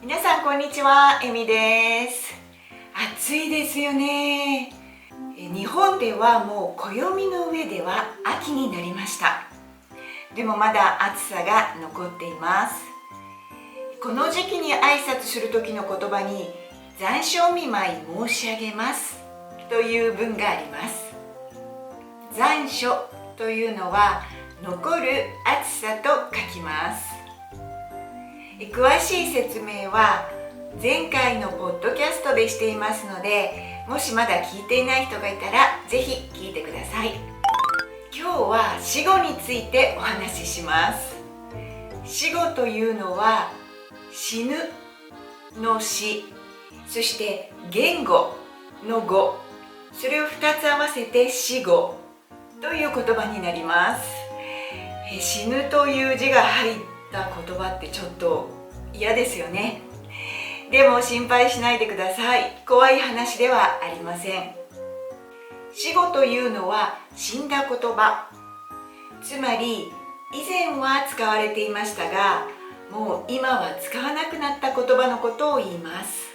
皆さんこんにちは、えみです。暑いですよね。日本ではもう暦の上では秋になりました。でもまだ暑さが残っています。この時期に挨拶する時の言葉に残暑見舞い申し上げますという文があります。残暑というのは残る暑さと書きます。詳しい説明は前回のポッドキャストでしていますので、もしまだ聞いていない人がいたらぜひ聞いてください。今日は死後についてお話しします。死後というのは死ぬの死、そして言語の語、それを2つ合わせて死後という言葉になります。死ぬという字が入った言葉ってちょっと嫌ですよね。でも心配しないでください。怖い話ではありません。死後というのは死んだ言葉、つまり以前は使われていましたが、もう今は使わなくなった言葉のことを言います。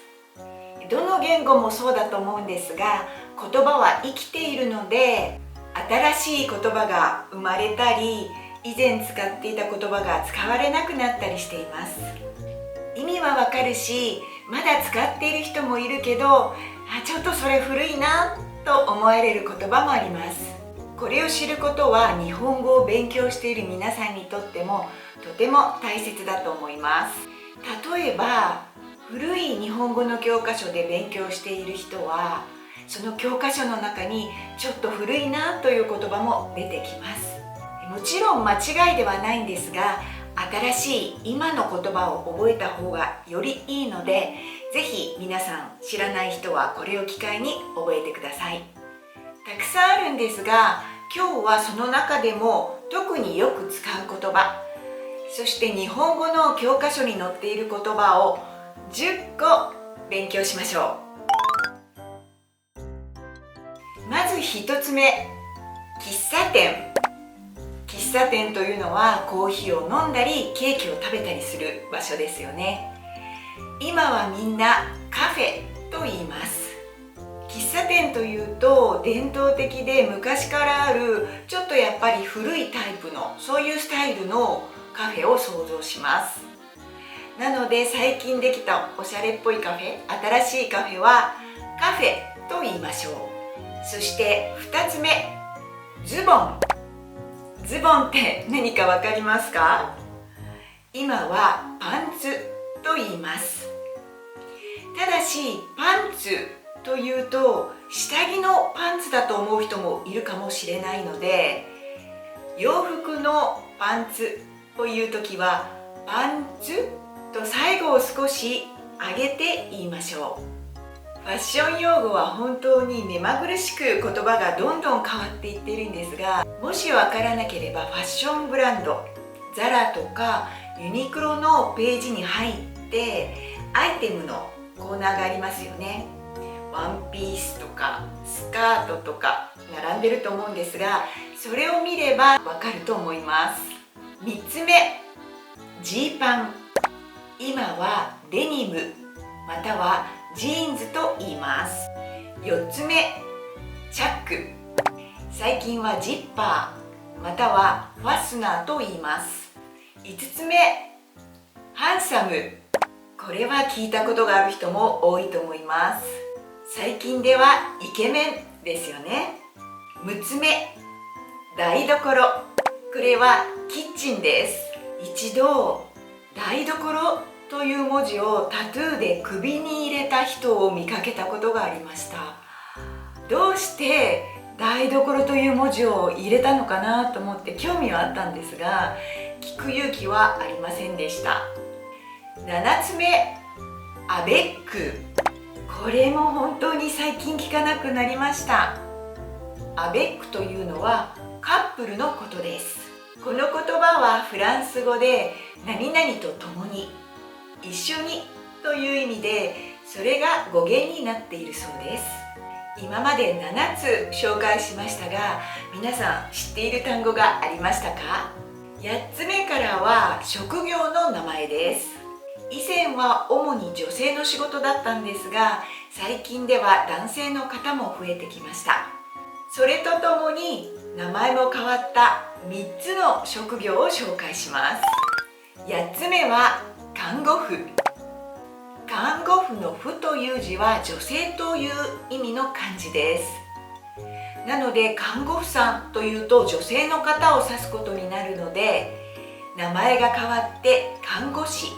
どの言語もそうだと思うんですが、言葉は生きているので、新しい言葉が生まれたり、以前使っていた言葉が使われなくなったりしています。意味はわかるし、まだ使っている人もいるけど、ちょっとそれ古いなと思われる言葉もあります。これを知ることは日本語を勉強している皆さんにとってもとても大切だと思います。例えば、古い日本語の教科書で勉強している人は、その教科書の中にちょっと古いなという言葉も出てきます。もちろん間違いではないんですが、新しい今の言葉を覚えた方がよりいいので、ぜひ皆さん知らない人はこれを機会に覚えてください。たくさんあるんですが、今日はその中でも特によく使う言葉、そして日本語の教科書に載っている言葉を10個勉強しましょう。まず1つ目、喫茶店。喫茶店というのはコーヒーを飲んだりケーキを食べたりする場所ですよね。今はみんなカフェと言います。喫茶店というと伝統的で昔からあるちょっとやっぱり古いタイプのそういうスタイルのカフェを想像します。なので最近できたおしゃれっぽいカフェ、新しいカフェはカフェと言いましょう。そして2つ目、ズボン。ズボンって何かわかりますか？今はパンツと言います。ただしパンツというと下着のパンツだと思う人もいるかもしれないので、洋服のパンツというときはパンツと最後を少し上げて言いましょう。ファッション用語は本当に目まぐるしく言葉がどんどん変わっていっているんですが、もしわからなければファッションブランド、ザラとかユニクロのページに入ってアイテムのコーナーがありますよね。ワンピースとかスカートとか並んでると思うんですが、それを見ればわかると思います。3つ目、ジーパン。今はデニムまたはジーンズと言います。4つ目、チャック。最近はジッパーまたはファスナーと言います。5つ目、ハンサム。これは聞いたことがある人も多いと思います。最近ではイケメンですよね。6つ目、台所。これはキッチンです。一度台所という文字をタトゥーで首に入れた人を見かけたことがありました。どうして台所という文字を入れたのかなと思って興味はあったんですが、聞く勇気はありませんでした。7つ目、アベック。これも本当に最近聞かなくなりました。アベックというのはカップルのことです。この言葉はフランス語で何々と共に、一緒にという意味で、それが語源になっているそうです。今まで7つ紹介しましたが、皆さん知っている単語がありましたか？8つ目からは職業の名前です。以前は主に女性の仕事だったんですが、最近では男性の方も増えてきました。それとともに名前も変わった3つの職業を紹介します。8つ目は看護婦。看護婦の婦という字は女性という意味の漢字です。なので看護婦さんというと女性の方を指すことになるので、名前が変わって看護師、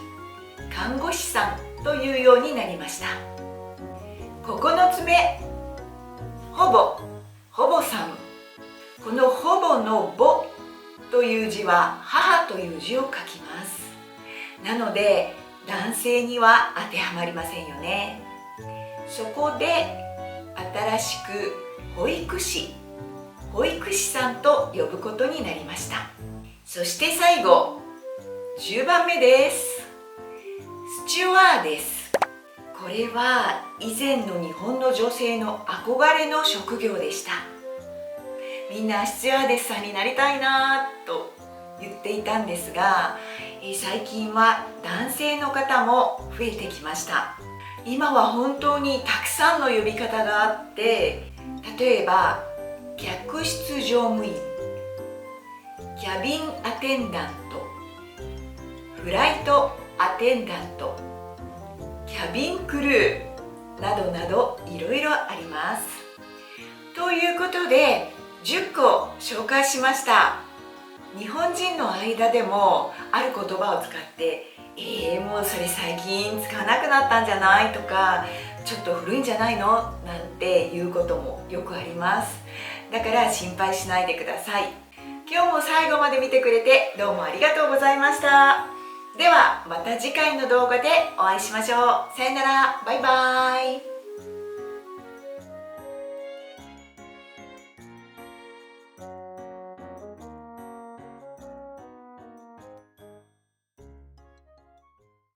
看護師さんというようになりました。9つ目、ほぼ、ほぼさん。このほぼのぼという字は母という字を書きます。なので男性には当てはまりませんよね。そこで新しく保育士、保育士さんと呼ぶことになりました。そして最後、10番目です。スチュワーデス。これは以前の日本の女性の憧れの職業でした。みんなスチュワーデスさんになりたいなと言っていたんですが、最近は男性の方も増えてきました。今は本当にたくさんの呼び方があって、例えば客室乗務員、キャビンアテンダント、フライトアテンダント、キャビンクルーなどなどいろいろあります。ということで10個紹介しました。日本人の間でもある言葉を使ってもうそれ最近使わなくなったんじゃないとか、ちょっと古いんじゃないのなんていうこともよくあります。だから心配しないでください。今日も最後まで見てくれてどうもありがとうございました。ではまた次回の動画でお会いしましょう。さよなら、バイバイ。